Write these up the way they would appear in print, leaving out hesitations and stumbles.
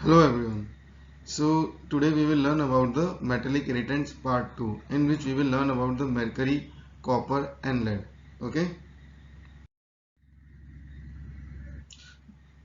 Hello everyone. So today we will learn about the metallic irritants part 2, in which we will learn about the mercury, copper and lead. Okay.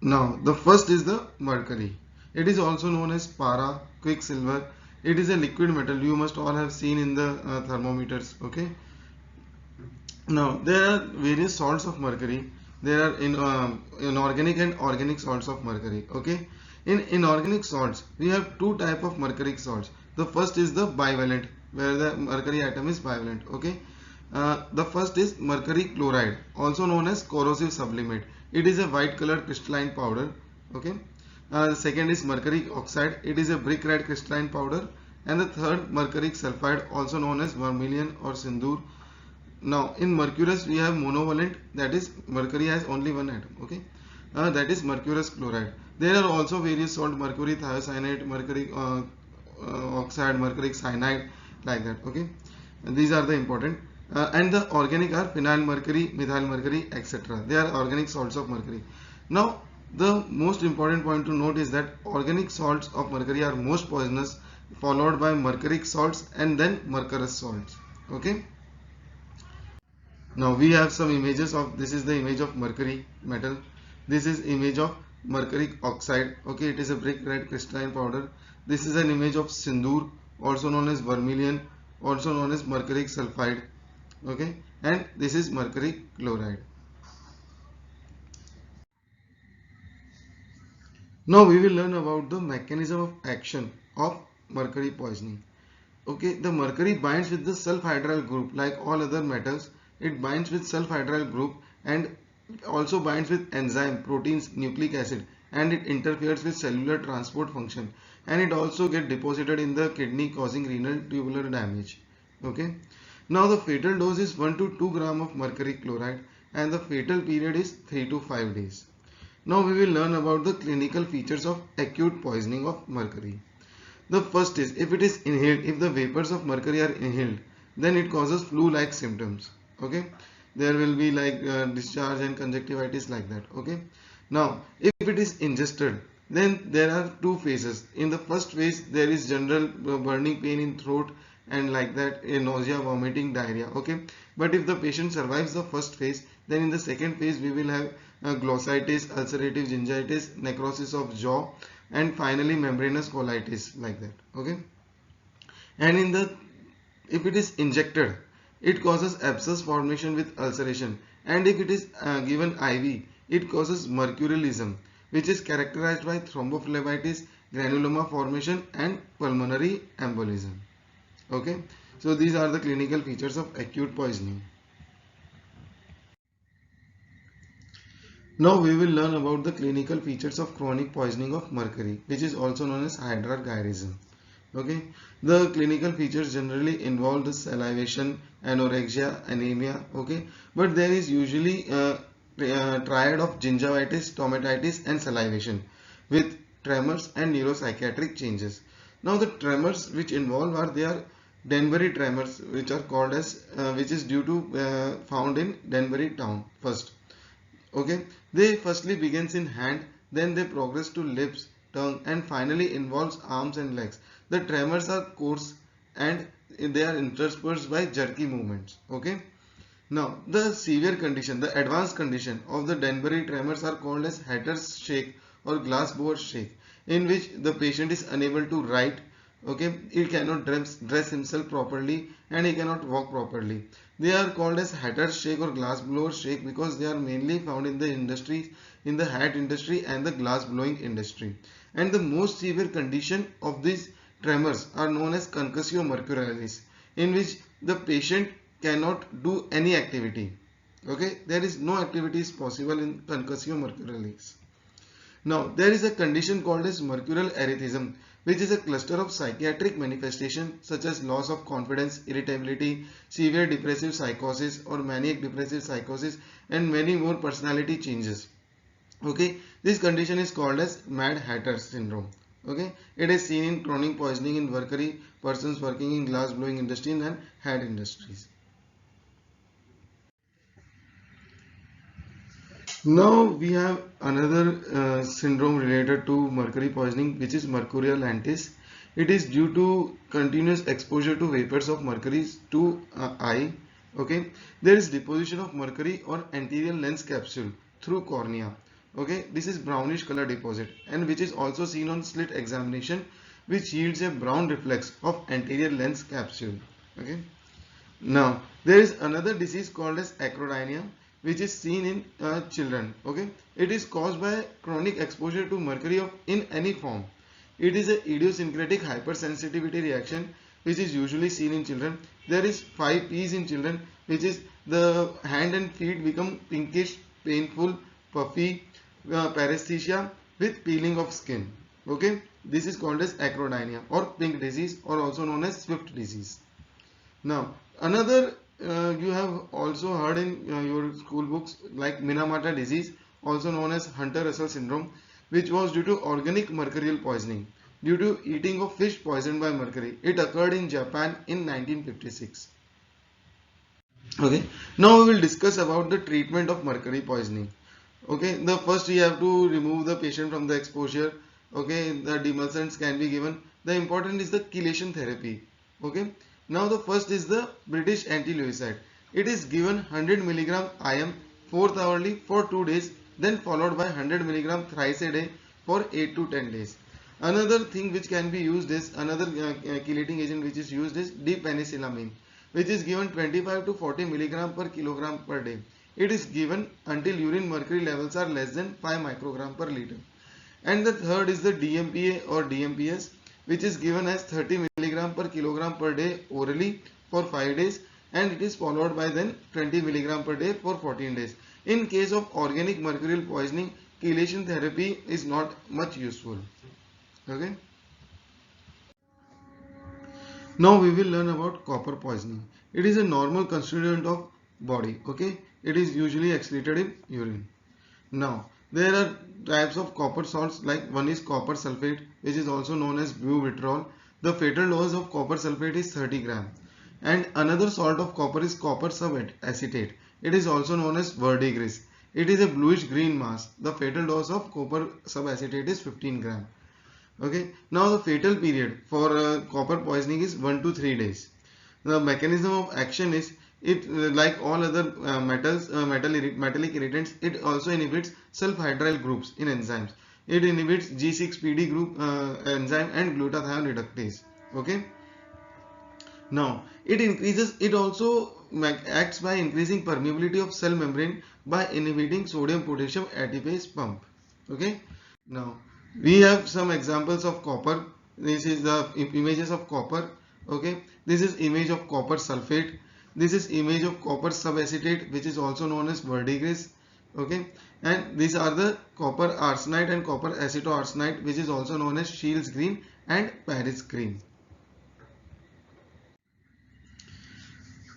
Now the first is the mercury. It is also known as para, quicksilver. It is a liquid metal. You must all have seen in the thermometers. Okay. Now there are various salts of mercury. There are inorganic and organic salts of mercury. Okay. In inorganic salts, we have two type of mercuric salts. The first is the bivalent, where the mercury atom is bivalent. Okay. The first is mercury chloride, also known as corrosive sublimate. It is a white colored crystalline powder. Okay. The second is mercury oxide. It is a brick red crystalline powder. And the third, mercuric sulfide, also known as vermilion or sindoor. Now in mercurous we have monovalent, that is mercury has only one atom. Okay. That is mercurous chloride. There are also various salt, mercury thiocyanate, mercury oxide, mercuric cyanide, like that. Okay. And these are the important. And the organic are phenyl mercury, methyl mercury, etc. They are organic salts of mercury. Now the most important point to note is that organic salts of mercury are most poisonous, followed by mercuric salts and then mercurous salts. Okay. Now we have some images of, this is the image of mercury metal. This is image of mercuric oxide. Okay, it is a brick red crystalline powder. This is an image of sindoor, also known as vermilion, also known as mercuric sulfide. Okay, and this is mercury chloride. Now we will learn about the mechanism of action of mercury poisoning. Okay, the mercury binds with the sulfhydryl group like all other metals. It binds with sulfhydryl group and also binds with enzyme, proteins, nucleic acid, and it interferes with cellular transport function, and it also get deposited in the kidney causing renal tubular damage. Okay. Now the fatal dose is 1 to 2 gram of mercury chloride and the fatal period is 3 to 5 days. Now we will learn about the clinical features of acute poisoning of mercury. The first is, if it is inhaled, if the vapors of mercury are inhaled, then it causes flu-like symptoms. Okay, there will be like discharge and conjunctivitis like that. Okay. Now, if it is ingested, then there are two phases. In the first phase, there is general burning pain in throat and like that, nausea, vomiting, diarrhea. Okay, but if the patient survives the first phase, then in the second phase we will have glossitis, ulcerative gingivitis, necrosis of jaw, and finally membranous colitis, like that. Okay. And in the, if it is injected, it causes abscess formation with ulceration, and if it is given IV, it causes mercurialism, which is characterized by thrombophlebitis, granuloma formation and pulmonary embolism. Okay, so these are the clinical features of acute poisoning. Now we will learn about the clinical features of chronic poisoning of mercury, which is also known as hydrargyrism. Okay, the clinical features generally involve the salivation, anorexia, anemia. Okay, but there is usually a triad of gingivitis, stomatitis, and salivation with tremors and neuropsychiatric changes. Now the tremors which involve are, they are Danbury tremors, which are called as which is due to found in Danbury town first. Okay, they firstly begins in hand, then they progress to lips, tongue, and finally involves arms and legs. The tremors are coarse and they are interspersed by jerky movements. Okay. Now the severe condition, the advanced condition of the Danbury tremors are called as Hatter's shake or glass blower shake, in which the patient is unable to write. Okay, he cannot dress himself properly and he cannot walk properly. They are called as Hatter's shake or glass blower shake because they are mainly found in the industry, in the hat industry and the glass blowing industry. And the most severe condition of these tremors are known as concussio mercurialis, in which the patient cannot do any activity. Okay, there is no activity is possible in concussio mercurialis. Now, there is a condition called as mercurial erethism, which is a cluster of psychiatric manifestations such as loss of confidence, irritability, severe depressive psychosis or maniac depressive psychosis, and many more personality changes. Okay, this condition is called as Mad Hatter syndrome. Okay, it is seen in chronic poisoning in mercury persons working in glass blowing industry and hat industries. Now we have another syndrome related to mercury poisoning, which is mercurial lentis. It is due to continuous exposure to vapors of mercury to eye. Okay, there is deposition of mercury or anterior lens capsule through cornea. Okay, this is brownish color deposit, and which is also seen on slit examination, which yields a brown reflex of anterior lens capsule. Okay. Now, there is another disease called as acrodynia, which is seen in children. Okay, it is caused by chronic exposure to mercury in any form. It is a idiosyncratic hypersensitivity reaction, which is usually seen in children. There is 5 P's in children, which is the hand and feet become pinkish, painful, puffy, paresthesia with peeling of skin. Okay, this is called as acrodynia or pink disease, or also known as Swift disease. Now, another you have also heard in your school books, like Minamata disease, also known as Hunter-Russell syndrome, which was due to organic mercurial poisoning due to eating of fish poisoned by mercury. It occurred in Japan in 1956. Okay, now we will discuss about the treatment of mercury poisoning. Okay, the first we have to remove the patient from the exposure. Okay, the demulcents can be given. The important is the chelation therapy. Okay, now the first is the British anti-Leucide. It is given 100 milligram IM 4th hourly for 2 days, then followed by 100 milligram thrice a day for 8 to 10 days. Another thing which can be used is another chelating agent which is used is D-penicillamine, which is given 25 to 40 milligram per kilogram per day. It is given until urine mercury levels are less than 5 microgram per liter. And the third is the DMPA or DMPS, which is given as 30 milligram per kilogram per day orally for 5 days, and it is followed by then 20 milligram per day for 14 days. In case of organic mercurial poisoning, chelation therapy is not much useful. Okay. Now we will learn about copper poisoning. It is a normal constituent of body. Okay. It is usually excreted in urine. Now, there are types of copper salts, like one is copper sulfate, which is also known as butyl. The fatal dose of copper sulfate is 30 gram. And another salt of copper is copper subacetate. It is also known as verdigris. It is a bluish green mass. The fatal dose of copper subacetate is 15 gram. Okay. Now the fatal period for copper poisoning is 1 to 3 days. The mechanism of action is it like all other metallic irritants, it also inhibits sulfhydryl groups in enzymes. It inhibits G6PD group enzyme and glutathione reductase. Okay. Now it also acts by increasing permeability of cell membrane by inhibiting sodium potassium ATPase pump. Okay. Now we have some examples of copper. This is the images of copper. Okay, this is image of copper sulfate. This is image of copper subacetate, which is also known as verdigris. Okay, and these are the copper arsenite and copper acetoarsenite, which is also known as Shields green and Paris green.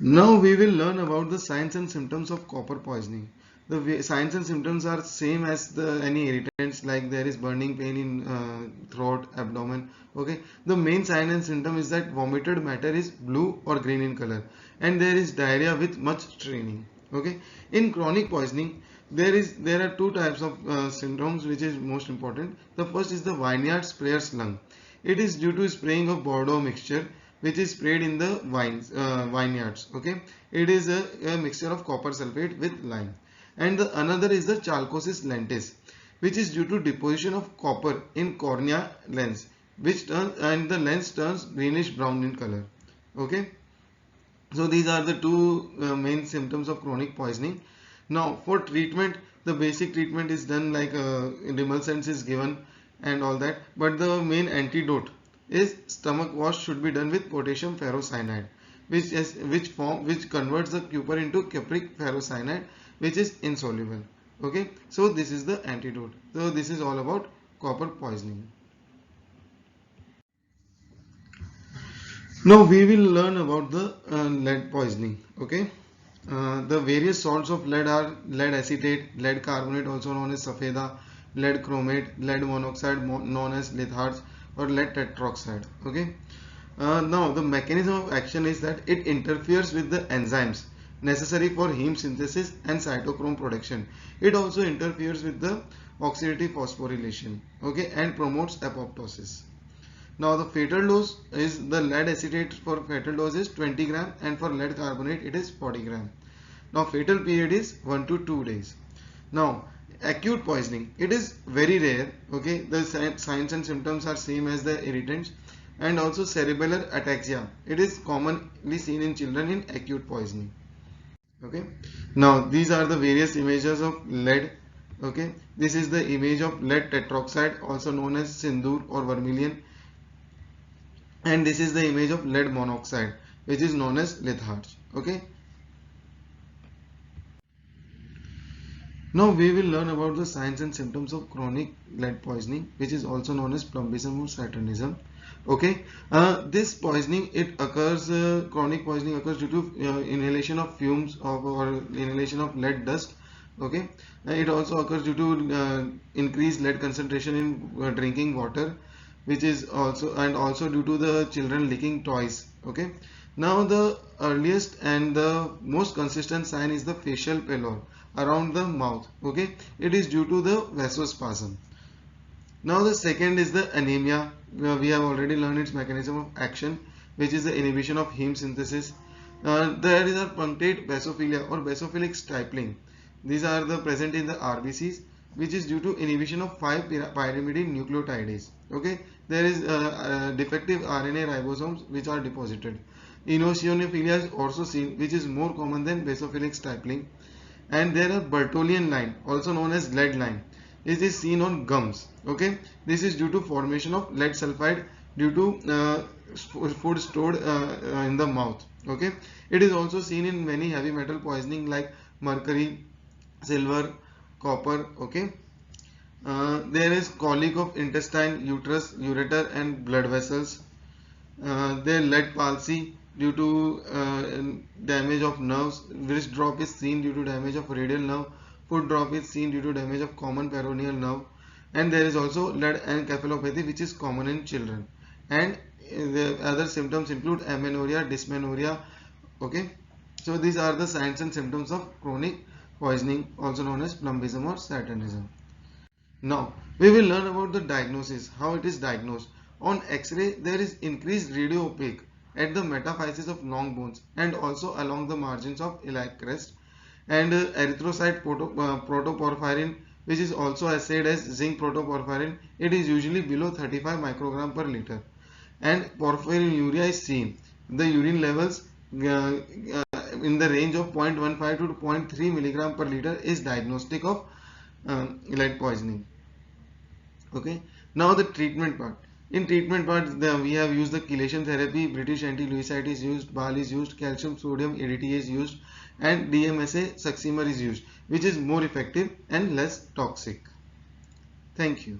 Now we will learn about the signs and symptoms of copper poisoning. The signs and symptoms are same as any irritants, like there is burning pain in throat, abdomen. Okay, the main sign and symptom is that vomited matter is blue or green in color, and there is diarrhea with much straining. Okay, in chronic poisoning, there are two types of syndromes which is most important. The first is the vineyard sprayer's lung. It is due to spraying of Bordeaux mixture, which is sprayed in the vineyards. Okay, it is a mixture of copper sulfate with lime. And the another is the chalcosis lentis, which is due to deposition of copper in cornea lens, which turns and the lens turns greenish brown in color. Okay, so these are the two main symptoms of chronic poisoning. Now for treatment, the basic treatment is done like demulcents is given and all that, but the main antidote is stomach wash should be done with potassium ferrocyanide, which converts the copper into cupric ferrocyanide, which is insoluble. Okay, so this is the antidote. So this is all about copper poisoning. Now we will learn about the lead poisoning. Okay, the various salts of lead are lead acetate, lead carbonate, also known as safeda, lead chromate, lead monoxide, known as litharge, or lead tetroxide. Okay. Now the mechanism of action is that it interferes with the enzymes necessary for heme synthesis and cytochrome production. It also interferes with the oxidative phosphorylation, okay, and promotes apoptosis. Now the fatal dose is the lead acetate for fatal dose is 20 gram and for lead carbonate it is 40 gram. Now fatal period is 1 to 2 days. Now acute poisoning, it is very rare, okay. The signs and symptoms are same as the irritants, and also cerebellar ataxia, it is commonly seen in children in acute poisoning, okay. Now these are the various images of lead, okay. This is the image of lead tetroxide, also known as sindoor or vermilion, and this is the image of lead monoxide, which is known as litharge, okay. Now we will learn about the signs and symptoms of chronic lead poisoning, which is also known as plumbism or saturnism. Okay, this poisoning, it occurs, chronic poisoning occurs due to inhalation of fumes or inhalation of lead dust. Okay, it also occurs due to increased lead concentration in drinking water, which is also due to the children licking toys. Okay, now the earliest and the most consistent sign is the facial pallor around the mouth, okay. It is due to the vasospasm. Now the second is the anemia. We have already learned its mechanism of action, which is the inhibition of heme synthesis. There is a punctate basophilia or basophilic stippling. These are the present in the RBCs, which is due to inhibition of 5-pyrimidine nucleotidase, okay. There is defective RNA ribosomes which are deposited. Eosinophilia is also seen, which is more common than basophilic stippling. And there are Bertollian line, also known as lead line. It is seen on gums, okay. This is due to formation of lead sulfide due to food stored in the mouth, okay. It is also seen in many heavy metal poisoning like mercury, silver, copper, okay. There is colic of intestine, uterus, ureter and blood vessels. There lead palsy due to damage of nerves. Wrist drop is seen due to damage of radial nerve. Foot drop is seen due to damage of common peroneal nerve. And there is also lead encephalopathy, which is common in children. And the other symptoms include amenorrhea, dysmenorrhea, okay. So these are the signs and symptoms of chronic poisoning, also known as plumbism or saturnism. Now we will learn about the diagnosis, how it is diagnosed. On X-ray, there is increased radio-opaque at the metaphysis of long bones and also along the margins of iliac crest, and erythrocyte protoporphyrin, which is also assayed as zinc protoporphyrin, it is usually below 35 microgram per liter, and porphyrinuria is seen. The urine levels in the range of 0.15 to 0.3 milligram per liter is diagnostic of lead poisoning, okay. Now the treatment part. In treatment part, we have used the chelation therapy, British anti-Lewisite is used, BAL is used, calcium sodium ADT is used, and DMSA succimer is used, which is more effective and less toxic. Thank you.